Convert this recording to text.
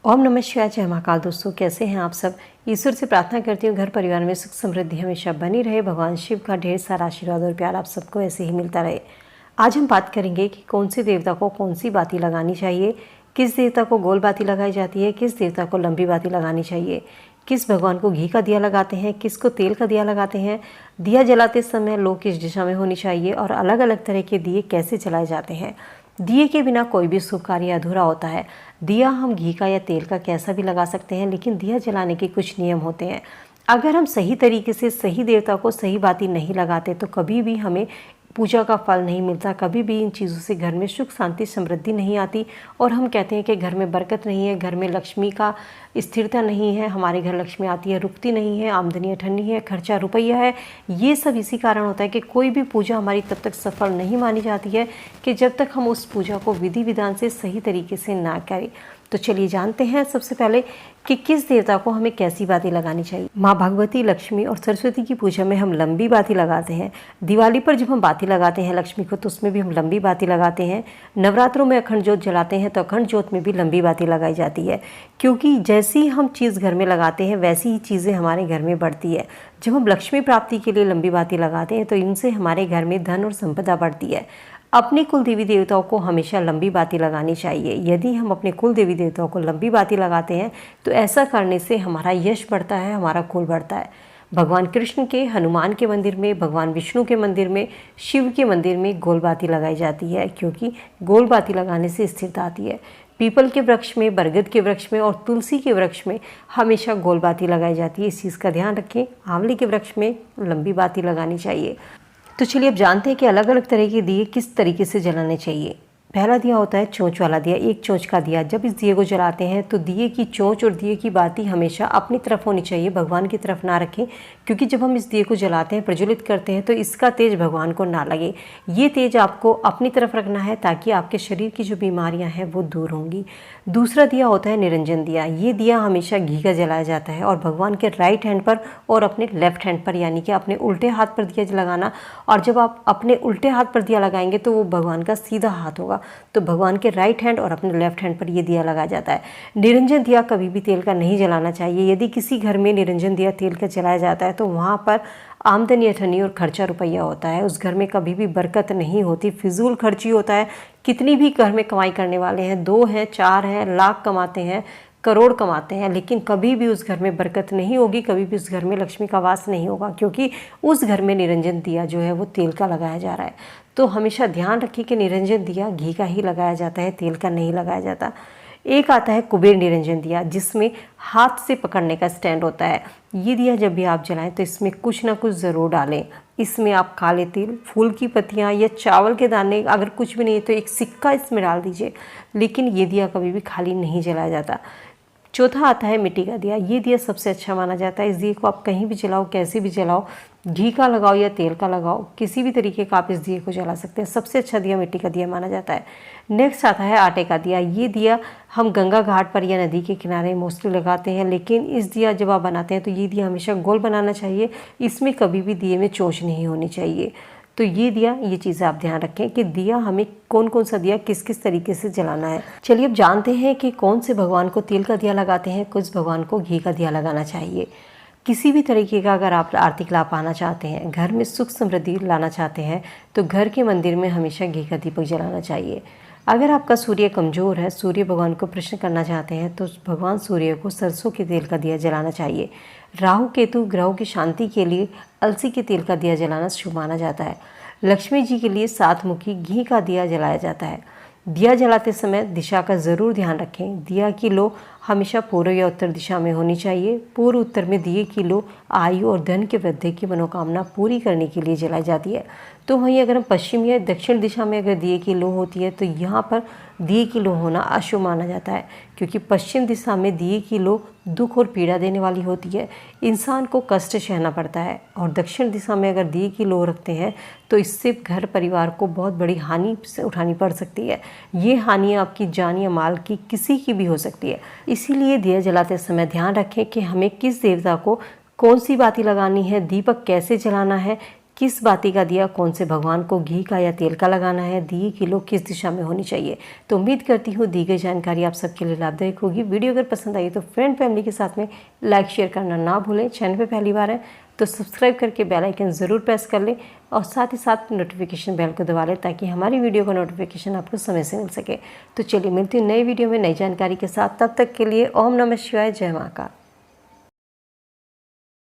ओम नमः शिवाय। जय महाकाल। दोस्तों, कैसे हैं आप सब। ईश्वर से प्रार्थना करती हूँ घर परिवार में सुख समृद्धि हमेशा बनी रहे। भगवान शिव का ढेर सारा आशीर्वाद और प्यार आप सबको ऐसे ही मिलता रहे। आज हम बात करेंगे कि कौन सी देवता को कौन सी बाती लगानी चाहिए, किस देवता को गोल बाती लगाई जाती है, किस देवता को लंबी बाती लगानी चाहिए, किस भगवान को घी का दिया लगाते हैं, किसको तेल का दिया लगाते हैं, दिया जलाते समय लो किस दिशा में होनी चाहिए और अलग अलग तरह के दिए कैसे जलाए जाते हैं। दिए के बिना कोई भी शुभ कार्य अधूरा होता है। दिया हम घी का या तेल का कैसा भी लगा सकते हैं, लेकिन दिया जलाने के कुछ नियम होते हैं। अगर हम सही तरीके से सही देवता को सही बाती नहीं लगाते तो कभी भी हमें पूजा का फल नहीं मिलता, कभी भी इन चीज़ों से घर में सुख शांति समृद्धि नहीं आती और हम कहते हैं कि घर में बरकत नहीं है, घर में लक्ष्मी का स्थिरता नहीं है, हमारे घर लक्ष्मी आती है रुकती नहीं है, आमदनी अठन्नी है, खर्चा रुपया है। ये सब इसी कारण होता है कि कोई भी पूजा हमारी तब तक सफल नहीं मानी जाती है कि जब तक हम उस पूजा को विधि विधान से सही तरीके से ना करें। तो चलिए जानते हैं सबसे पहले कि किस देवता को हमें कैसी बाती लगानी चाहिए। माँ भगवती, लक्ष्मी और सरस्वती की पूजा में हम लंबी बाती लगाते हैं। दिवाली पर जब हम बाती लगाते हैं लक्ष्मी को तो उसमें भी हम लंबी बाती लगाते हैं। नवरात्रों में अखंड ज्योत जलाते हैं तो अखंड ज्योत में भी लंबी बाती लगाई जाती है, क्योंकि जैसी हम चीज़ घर में लगाते हैं वैसी ही चीज़ें हमारे घर में बढ़ती है। जब हम लक्ष्मी प्राप्ति के लिए लंबी बाती लगाते हैं तो इनसे हमारे घर में धन और संपदा बढ़ती है। अपने कुल देवी देवताओं को हमेशा लंबी बाती लगानी चाहिए। यदि हम अपने कुल देवी देवताओं को लंबी बाती लगाते हैं तो ऐसा करने से हमारा यश बढ़ता है, हमारा कुल बढ़ता है। भगवान कृष्ण के, हनुमान के मंदिर में, भगवान विष्णु के मंदिर में, शिव के मंदिर में गोल बाती लगाई जाती है, क्योंकि गोल बाती लगाने से स्थिरता आती है। पीपल के वृक्ष में, बरगद के वृक्ष में और तुलसी के वृक्ष में हमेशा गोल बाती लगाई जाती है। इस चीज़ का ध्यान रखें। आंवले के वृक्ष में लंबी बाती लगानी चाहिए। तो चलिए अब जानते हैं कि अलग अलग तरह के दिए किस तरीके से जलाने चाहिए। पहला दिया होता है चोंच वाला दिया, एक चोंच का दिया। जब इस दिए को जलाते हैं तो दिए की चोंच और दिए की बाती हमेशा अपनी तरफ होनी चाहिए, भगवान की तरफ ना रखें, क्योंकि जब हम इस दिए को जलाते हैं, प्रज्वलित करते हैं तो इसका तेज भगवान को ना लगे। ये तेज आपको अपनी तरफ रखना है ताकि आपके शरीर की जो बीमारियां हैं वो दूर होंगी। दूसरा दिया होता है निरंजन दिया। ये दिया हमेशा घी का जलाया जाता है और भगवान के राइट हैंड पर और अपने लेफ्ट हैंड पर, यानी कि अपने उल्टे हाथ पर दिया लगाना। और जब आप अपने उल्टे हाथ पर दिया लगाएंगे तो वो भगवान का सीधा हाथ होगा, तो भगवान के राइट हैंड और अपने लेफ्ट हैंड पर ये दिया लगाया जाता है। निरंजन दिया कभी भी तेल का नहीं जलाना चाहिए। यदि किसी घर में निरंजन दिया तेल का जलाया जाता है तो वहाँ पर आमदनी अठन्नी और खर्चा रुपया होता है। उस घर में कभी भी बरकत नहीं होती, फिजूल खर्ची होता है। कितनी भी घर में कमाई करने वाले हैं, 2 हैं, 4 हैं, लाख कमाते हैं, करोड़ कमाते हैं, लेकिन कभी भी उस घर में बरकत नहीं होगी, कभी भी उस घर में लक्ष्मी का वास नहीं होगा, क्योंकि उस घर में निरंजन दिया जो है वो तेल का लगाया जा रहा है। तो हमेशा ध्यान रखिए कि निरंजन दिया घी का ही लगाया जाता है, तेल का नहीं लगाया जाता। एक आता है कुबेर निरंजन दिया, जिसमें हाथ से पकड़ने का स्टैंड होता है। ये दिया जब भी आप जलाएं तो इसमें कुछ ना कुछ ज़रूर डालें। इसमें आप काले तिल, फूल की पत्तियाँ या चावल के दाने, अगर कुछ भी नहीं तो एक सिक्का इसमें डाल दीजिए, लेकिन ये दिया कभी भी खाली नहीं जलाया जाता। चौथा आता है मिट्टी का दिया। ये दिया सबसे अच्छा माना जाता है। इस दिए को आप कहीं भी जलाओ, कैसे भी जलाओ, घी का लगाओ या तेल का लगाओ, किसी भी तरीके का आप इस दिए को जला सकते हैं। सबसे अच्छा दिया मिट्टी का दिया माना जाता है। नेक्स्ट आता है आटे का दिया। ये दिया हम गंगा घाट पर या नदी के किनारे मोस्टली लगाते हैं, लेकिन इस दिया जब आप बनाते हैं तो ये दिया हमेशा गोल बनाना चाहिए। इसमें कभी भी दिए में चोंच नहीं होनी चाहिए। तो ये दिया, ये चीज़ें आप ध्यान रखें कि दिया हमें कौन कौन सा दिया किस किस तरीके से जलाना है। चलिए अब जानते हैं कि कौन से भगवान को तेल का दिया लगाते हैं, कुछ भगवान को घी का दिया लगाना चाहिए। किसी भी तरीके का अगर आप आर्थिक लाभ पाना चाहते हैं, घर में सुख समृद्धि लाना चाहते हैं, तो घर के मंदिर में हमेशा घी का दीपक जलाना चाहिए। अगर आपका सूर्य कमज़ोर है, सूर्य भगवान को प्रसन्न करना चाहते हैं, तो भगवान सूर्य को सरसों के तेल का दिया जलाना चाहिए। राहु केतु ग्रहों की शांति के लिए अलसी के तेल का दिया जलाना शुभ माना जाता है। लक्ष्मी जी के लिए 7 मुखी घी का दिया जलाया जाता है। दिया जलाते समय दिशा का ज़रूर ध्यान रखें। दिया की लो हमेशा पूर्व या उत्तर दिशा में होनी चाहिए। पूर्व उत्तर में दिए की लो आयु और धन के वृद्धि की मनोकामना पूरी करने के लिए जलाई जाती है। तो वहीं अगर हम पश्चिम या दक्षिण दिशा में अगर दिए की लो होती है तो यहाँ पर दिए की लो होना अशुभ माना जाता है, क्योंकि पश्चिम दिशा में दिए की लो दुख और पीड़ा देने वाली होती है, इंसान को कष्ट सहना पड़ता है। और दक्षिण दिशा में अगर दिए की लो रखते हैं तो इससे घर परिवार को बहुत बड़ी हानि उठानी पड़ सकती है। ये हानि आपकी जान या माल की किसी की भी हो सकती है। इसीलिए दिया जलाते समय ध्यान रखें कि हमें किस देवता को कौन सी बाती लगानी है, दीपक कैसे जलाना है, किस बाती का दिया कौन से भगवान को घी का या तेल का लगाना है, दिए की लो किस दिशा में होनी चाहिए। तो उम्मीद करती हूँ दी गई जानकारी आप सबके लिए लाभदायक होगी। वीडियो अगर पसंद आई तो फ्रेंड फैमिली के साथ में लाइक शेयर करना ना भूलें। चैनल पे पहली बार है तो सब्सक्राइब करके बेल आइकन ज़रूर प्रेस कर लें और साथ ही साथ नोटिफिकेशन बेल को दबा लें ताकि हमारी वीडियो का नोटिफिकेशन आपको समय से मिल सके। तो चलिए मिलती हूँ नई वीडियो में नई जानकारी के साथ। तब तक के लिए ओम नमः शिवाय, जय मां का।